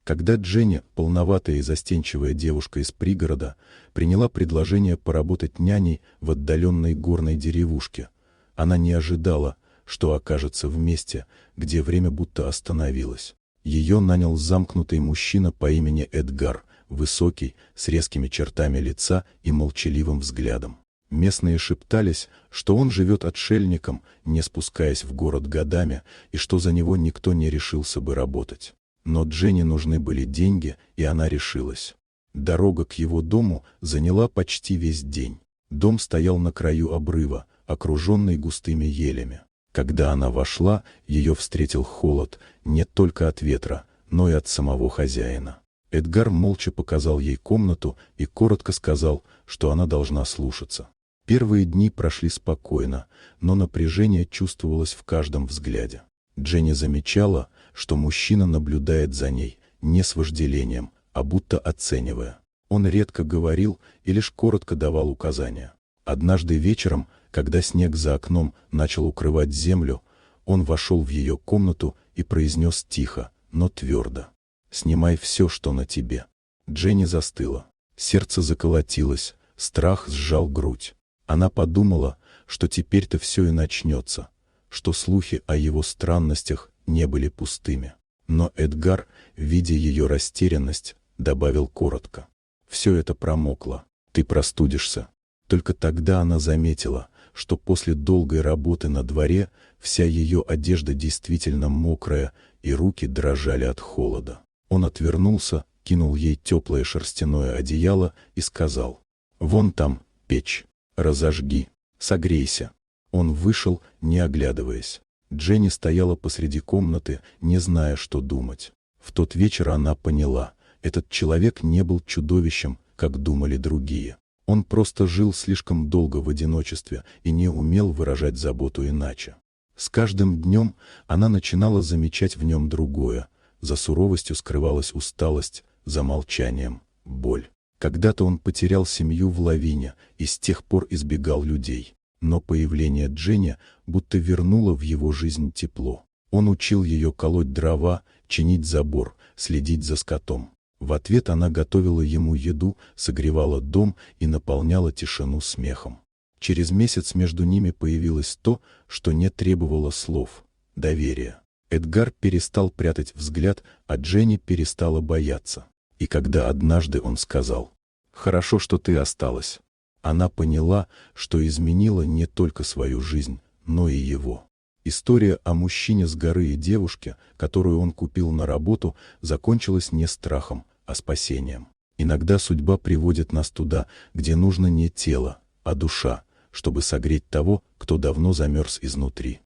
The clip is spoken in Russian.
Когда Дженни, полноватая и застенчивая девушка из пригорода, приняла предложение поработать няней в отдаленной горной деревушке, она не ожидала, что окажется в месте, где время будто остановилось. Ее нанял замкнутый мужчина по имени Эдгар, высокий, с резкими чертами лица и молчаливым взглядом. Местные шептались, что он живет отшельником, не спускаясь в город годами, и что за него никто не решился бы работать. Но Дженни нужны были деньги, и она решилась. Дорога к его дому заняла почти весь день. Дом стоял на краю обрыва, окруженный густыми елями. Когда она вошла, ее встретил холод не только от ветра, но и от самого хозяина. Эдгар молча показал ей комнату и коротко сказал, что она должна слушаться. Первые дни прошли спокойно, но напряжение чувствовалось в каждом взгляде. Дженни замечала, что мужчина наблюдает за ней не с вожделением, а будто оценивая. Он редко говорил и лишь коротко давал указания. Однажды вечером, когда снег за окном начал укрывать землю, он вошел в ее комнату и произнес тихо, но твердо: «Снимай все, что на тебе». Дженни застыла. Сердце заколотилось, страх сжал грудь. Она подумала, что теперь-то все и начнется, что слухи о его странностях не были пустыми. Но Эдгар, видя ее растерянность, добавил коротко: «Все это промокло, ты простудишься». Только тогда она заметила, что после долгой работы на дворе вся ее одежда действительно мокрая, и руки дрожали от холода. Он отвернулся, кинул ей теплое шерстяное одеяло и сказал: «Вон там печь, разожги, согрейся». Он вышел, не оглядываясь. Дженни стояла посреди комнаты, не зная, что думать. В тот вечер она поняла, этот человек не был чудовищем, как думали другие. Он просто жил слишком долго в одиночестве и не умел выражать заботу иначе. С каждым днем она начинала замечать в нем другое. За суровостью скрывалась усталость, за молчанием — боль. Когда-то он потерял семью в лавине и с тех пор избегал людей. Но появление Дженни будто вернуло в его жизнь тепло. Он учил ее колоть дрова, чинить забор, следить за скотом. В ответ она готовила ему еду, согревала дом и наполняла тишину смехом. Через месяц между ними появилось то, что не требовало слов — доверие. Эдгар перестал прятать взгляд, а Дженни перестала бояться. И когда однажды он сказал: «Хорошо, что ты осталась», она поняла, что изменила не только свою жизнь, но и его. История о мужчине с горы и девушке, которую он купил на работу, закончилась не страхом, а спасением. Иногда судьба приводит нас туда, где нужно не тело, а душа, чтобы согреть того, кто давно замерз изнутри.